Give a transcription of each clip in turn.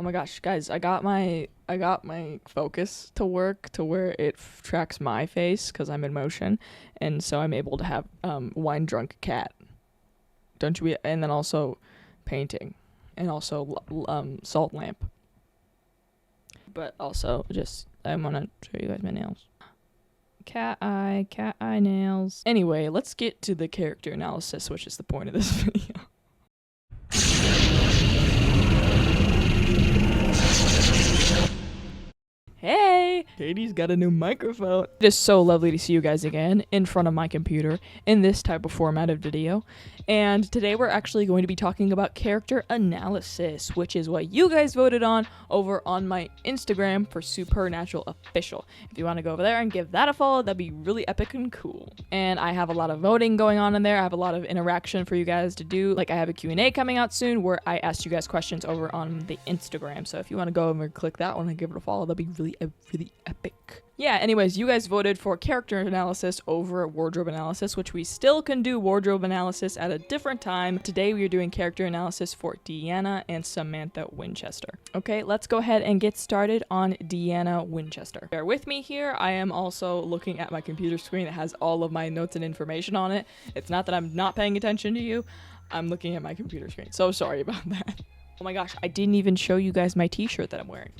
Oh my gosh, guys, I got my focus to work to where it tracks my face because I'm in motion, and so I'm able to have wine drunk cat. Don't you? And then also painting, and also salt lamp. But also just I want to show you guys my nails. Cat eye nails. Anyway, let's get to the character analysis, which is the point of this video. Hey! Katie's got a new microphone. It is so lovely to see you guys again in front of my computer in this type of format of video. And today we're actually going to be talking about character analysis, which is what you guys voted on over on my Instagram for SupHERnatural Official. If you want to go over there and give that a follow, that'd be really epic and cool. And I have a lot of voting going on in there. I have a lot of interaction for you guys to do. Like I have a Q&A coming out soon where I asked you guys questions over on the Instagram. So if you want to go over and click that one and give it a follow, that'd be really epic. Yeah, anyways, you guys voted for character analysis over wardrobe analysis, which we still can do wardrobe analysis at a different time. Today we are doing character analysis for Deanna and Samantha Winchester. Okay, let's go ahead and get started on Deanna Winchester. Bear with me here. I am also looking at my computer screen that has all of my notes and information on it. It's not that I'm not paying attention to you. I'm looking at my computer screen. So sorry about that. Oh my gosh, I didn't even show you guys my t-shirt that I'm wearing.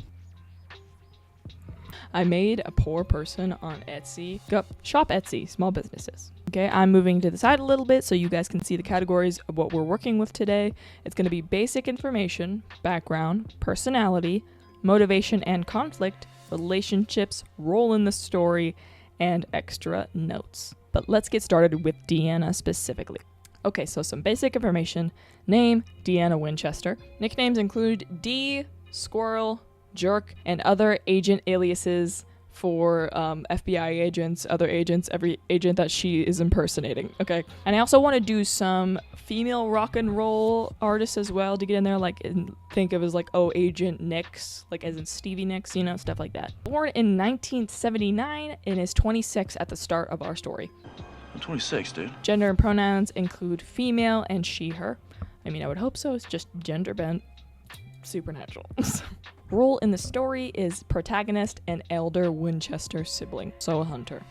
I made a poor person on Etsy. Go shop Etsy, small businesses. Okay, I'm moving to the side a little bit so you guys can see the categories of what we're working with today. It's going to be basic information, background, personality, motivation and conflict, relationships, role in the story, and extra notes. But let's get started with Deanna specifically. Okay, so some basic information. Name, Deanna Winchester. Nicknames include D, Squirrel, Jerk, and other agent aliases for FBI agents, other agents, every agent that she is impersonating, okay? And I also want to do some female rock and roll artists as well to get in there, like think of as like, oh, Agent Nicks, like as in Stevie Nicks, you know, stuff like that. Born in 1979 and is 26 at the start of our story. I'm 26, dude. Gender and pronouns include female and she, her. I mean, I would hope so. It's just gender bent. Supernatural. Role in the story is protagonist and elder Winchester sibling, so a hunter,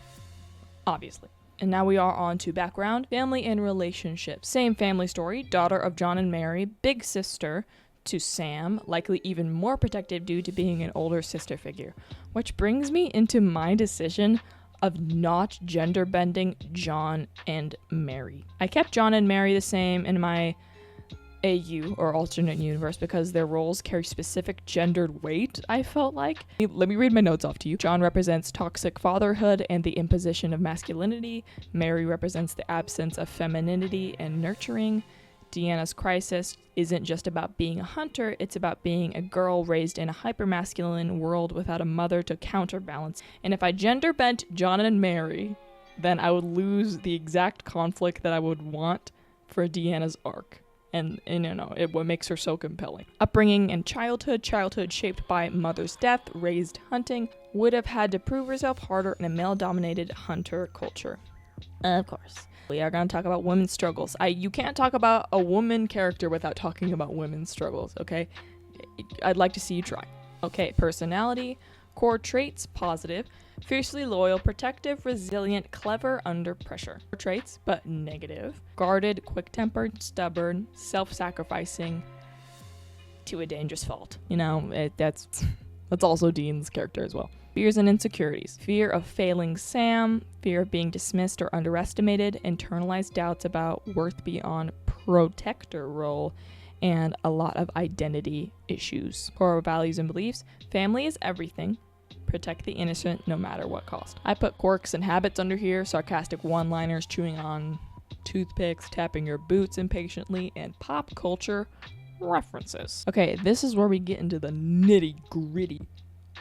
obviously. And now we are on to background, family and relationships. Same family story, daughter of John and Mary, big sister to Sam, likely even more protective due to being an older sister figure. Which brings me into my decision of not gender bending John and Mary. I kept John and Mary the same in my AU, or alternate universe, because their roles carry specific gendered weight, I felt like. Let me read my notes off to you. John represents toxic fatherhood and the imposition of masculinity. Mary represents the absence of femininity and nurturing. Deanna's crisis isn't just about being a hunter, it's about being a girl raised in a hypermasculine world without a mother to counterbalance. And if I gender bent John and Mary, then I would lose the exact conflict that I would want for Deanna's arc. And you know, what makes her so compelling. Upbringing and childhood shaped by mother's death, raised hunting, would have had to prove herself harder in a male-dominated hunter culture. Of course. We are going to talk about women's struggles. You can't talk about a woman character without talking about women's struggles, okay? I'd like to see you try. Okay, personality. Core traits, positive. Fiercely loyal, protective, resilient, clever under pressure. Traits, but negative. Guarded, quick-tempered, stubborn, self-sacrificing, to a dangerous fault. You know, that's also Dean's character as well. Fears and insecurities. Fear of failing Sam, fear of being dismissed or underestimated, internalized doubts about worth beyond protector role, and a lot of identity issues. Core values and beliefs. Family is everything. Protect the innocent no matter what cost. I put quirks and habits under here, sarcastic one-liners, chewing on toothpicks, tapping your boots impatiently, and pop culture references. Okay, this is where we get into the nitty-gritty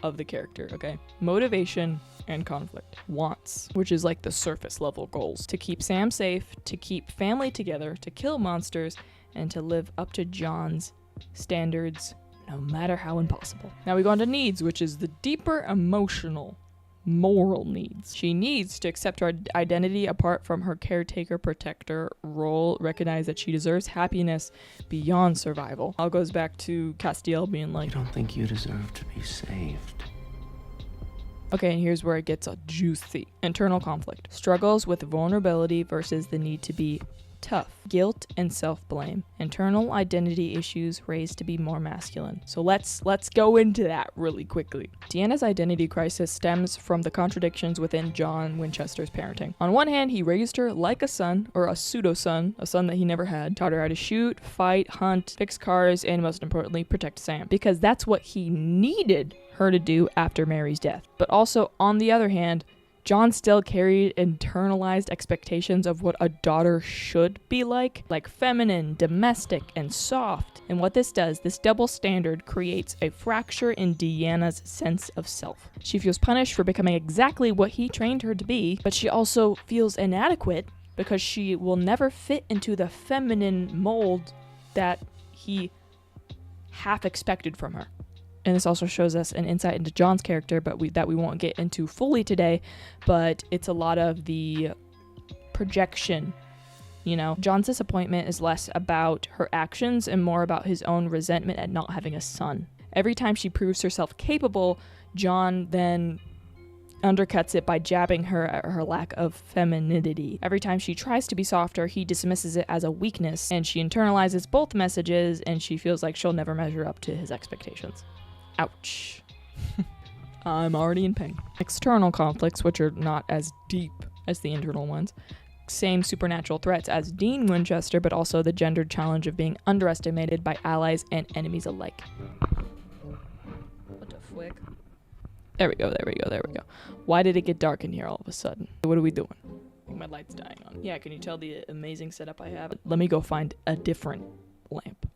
of the character, okay? Motivation and conflict. Wants, which is like the surface level goals. To keep Sam safe, to keep family together, to kill monsters, and to live up to John's standards, no matter how impossible. Now we go on to needs, which is the deeper emotional moral needs. She needs to accept her identity apart from her caretaker protector role, recognize that she deserves happiness beyond survival. All goes back to Castiel being like, You don't think you deserve to be saved? okay, and here's where it gets juicy. Internal conflict. Struggles with vulnerability versus the need to be tough. Guilt and self-blame. Internal identity issues raised to be more masculine. So let's go into that really quickly. Deanna's identity crisis stems from the contradictions within John Winchester's parenting. On one hand, he raised her like a son, or a pseudo-son, a son that he never had, taught her how to shoot, fight, hunt, fix cars, and most importantly, protect Sam. Because that's what he needed her to do after Mary's death. But also, on the other hand, John still carried internalized expectations of what a daughter should be like feminine, domestic, and soft. And what this does, this double standard creates a fracture in Deanna's sense of self. She feels punished for becoming exactly what he trained her to be, but she also feels inadequate because she will never fit into the feminine mold that he half expected from her. And this also shows us an insight into John's character, but that we won't get into fully today, but it's a lot of the projection, you know. John's disappointment is less about her actions and more about his own resentment at not having a son. Every time she proves herself capable, John then undercuts it by jabbing her at her lack of femininity. Every time she tries to be softer, he dismisses it as a weakness, and she internalizes both messages, and she feels like she'll never measure up to his expectations. Ouch. I'm already in pain. External conflicts, which are not as deep as the internal ones. Same supernatural threats as Dean Winchester, but also the gendered challenge of being underestimated by allies and enemies alike. What the flick? There we go. Why did it get dark in here all of a sudden? What are we doing? I think my light's dying on. Yeah, can you tell the amazing setup I have? Let me go find a different lamp.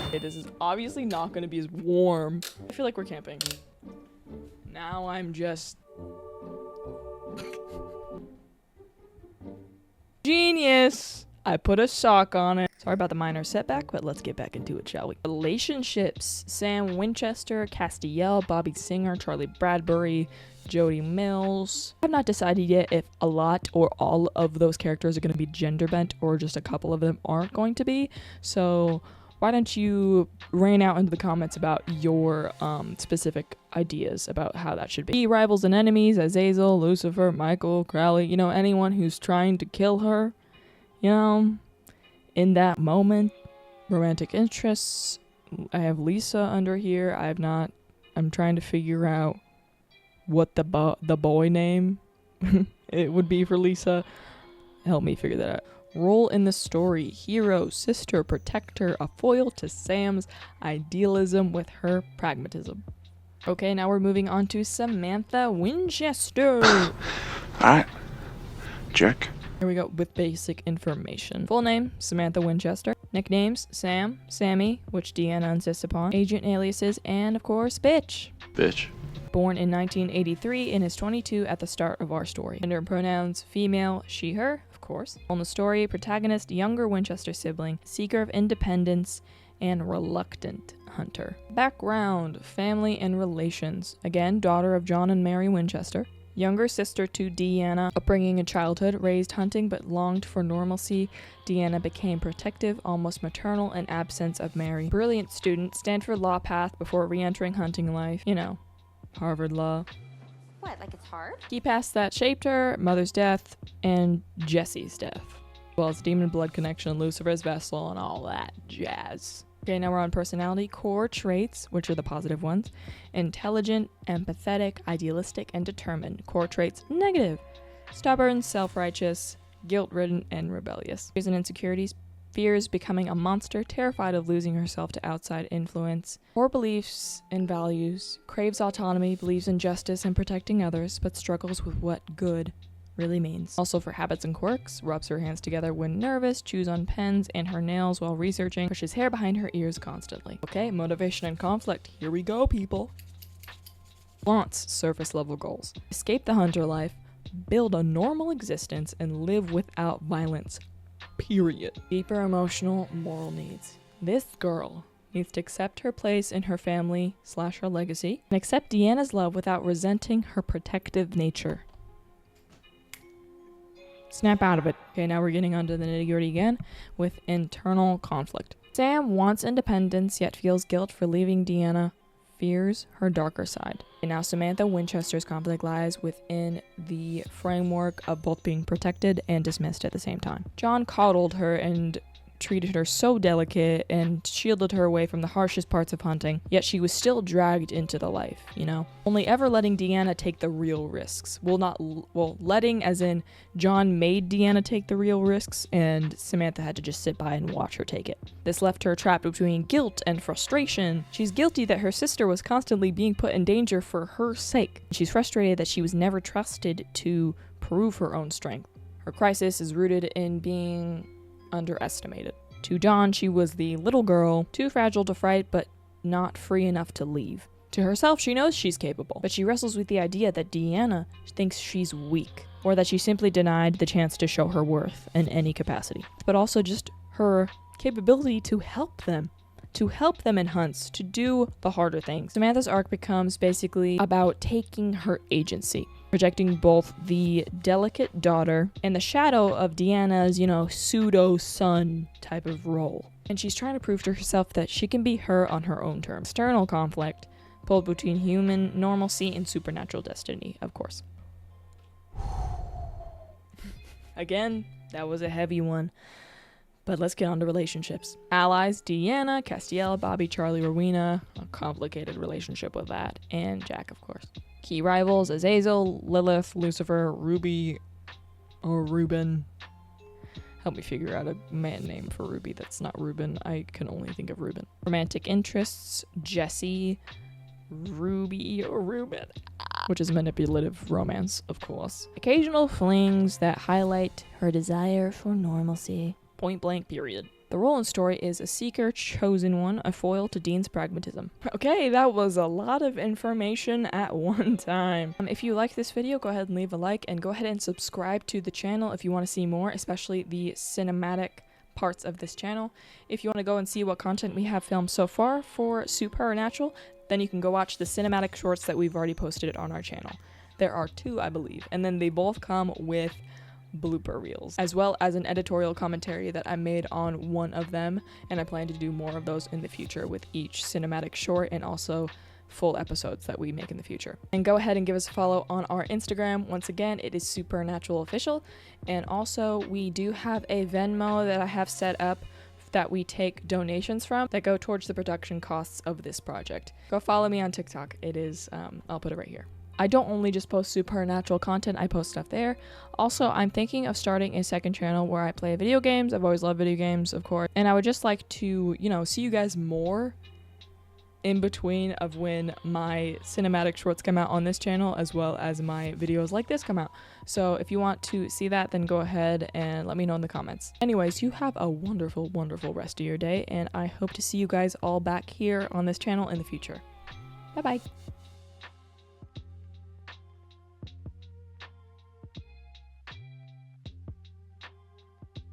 Okay, this is obviously not going to be as warm. I feel like we're camping. Now I'm just... Genius! I put a sock on it. Sorry about the minor setback, but let's get back into it, shall we? Relationships. Sam Winchester, Castiel, Bobby Singer, Charlie Bradbury, Jody Mills. I've not decided yet if a lot or all of those characters are going to be gender bent or just a couple of them aren't going to be. So why don't you rain out into the comments about your specific ideas about how that should be. Rivals and enemies, Azazel, Lucifer, Michael, Crowley, you know, anyone who's trying to kill her, you know, in that moment. Romantic interests. I have Lisa under here. I'm trying to figure out what the boy name it would be for Lisa. Help me figure that out. Role in the story: hero, sister, protector, a foil to Sam's idealism with her pragmatism. Okay, now we're moving on to Samantha Winchester. Alright, jerk. Here we go with basic information. Full name: Samantha Winchester. Nicknames: Sam, Sammy, which Deanna insists upon. Agent aliases, and of course, bitch. Bitch. Born in 1983 and is 22 at the start of our story. Gender and pronouns: female, she, her, of course. On the story: protagonist, younger Winchester sibling, seeker of independence, and reluctant hunter. Background: family and relations. Again, daughter of John and Mary Winchester. Younger sister to Deanna. Upbringing in childhood: raised hunting but longed for normalcy. Deanna became protective, almost maternal, in absence of Mary. Brilliant student, Stanford law path before re-entering hunting life. You know, Harvard law. What, like it's hard? Key past that shaped her: mother's death and Jesse's death. Well, as demon blood connection, Lucifer's vessel, and all that jazz. Okay, now we're on personality. Core traits, which are the positive ones: intelligent, empathetic, idealistic, and determined. Core traits: negative, stubborn, self-righteous, guilt-ridden, and rebellious. Fears and insecurities: fears becoming a monster, terrified of losing herself to outside influence. Core beliefs and values: craves autonomy, believes in justice and protecting others, but struggles with what good really means. Also for habits and quirks: rubs her hands together when nervous, chews on pens and her nails while researching, pushes hair behind her ears constantly. Okay, motivation and conflict. Here we go, people. Wants: surface level goals: escape the hunter life, build a normal existence, and live without violence. Period. Deeper emotional, moral needs. This girl needs to accept her place in her family / her legacy and accept Deanna's love without resenting her protective nature. Snap out of it. Okay, now we're getting onto the nitty-gritty again with internal conflict. Sam wants independence yet feels guilt for leaving Deanna, fears her darker side. And now Samantha Winchester's conflict lies within the framework of both being protected and dismissed at the same time. John coddled her and treated her so delicate and shielded her away from the harshest parts of hunting, yet she was still dragged into the life, you know? Only ever letting Deanna take the real risks. Letting as in John made Deanna take the real risks and Samantha had to just sit by and watch her take it. This left her trapped between guilt and frustration. She's guilty that her sister was constantly being put in danger for her sake. She's frustrated that she was never trusted to prove her own strength. Her crisis is rooted in being underestimated. To John, she was the little girl, too fragile to fight, but not free enough to leave. To herself, she knows she's capable, but she wrestles with the idea that Deanna thinks she's weak, or that she simply denied the chance to show her worth in any capacity. But also just her capability to help them in hunts, to do the harder things. Samantha's arc becomes basically about taking her agency, projecting both the delicate daughter and the shadow of Deanna's, pseudo-son type of role. And she's trying to prove to herself that she can be her on her own terms. External conflict, pulled between human normalcy and supernatural destiny, of course. Again, that was a heavy one. But let's get on to relationships. Allies, Deanna, Castiel, Bobby, Charlie, Rowena, a complicated relationship with that, and Jack, of course. Key rivals, Azazel, Lilith, Lucifer, Ruby, or Reuben. Help me figure out a man name for Ruby that's not Reuben. I can only think of Reuben. Romantic interests, Jesse, Ruby, or Reuben, which is manipulative romance, of course. Occasional flings that highlight her desire for normalcy. Point blank, period. The role and story is a seeker, chosen one, a foil to Dean's pragmatism. Okay, that was a lot of information at one time. If you like this video, go ahead and leave a like and go ahead and subscribe to the channel if you want to see more, especially the cinematic parts of this channel. If you want to go and see what content we have filmed so far for SupHERnatural, then you can go watch the cinematic shorts that we've already posted on our channel. There are 2, I believe, and then they both come with blooper reels, as well as an editorial commentary that I made on one of them, and I plan to do more of those in the future with each cinematic short and also full episodes that we make in the future. And go ahead and give us a follow on our Instagram. Once again, it is SupHERnatural Official, and also we do have a Venmo that I have set up that we take donations from that go towards the production costs of this project. Go follow me on TikTok. It is, I'll put it right here. I don't only just post SupHERnatural content, I post stuff there. Also, I'm thinking of starting a second channel where I play video games. I've always loved video games, of course. And I would just like to, see you guys more in between of when my cinematic shorts come out on this channel, as well as my videos like this come out. So if you want to see that, then go ahead and let me know in the comments. Anyways, you have a wonderful, wonderful rest of your day, and I hope to see you guys all back here on this channel in the future. Bye-bye.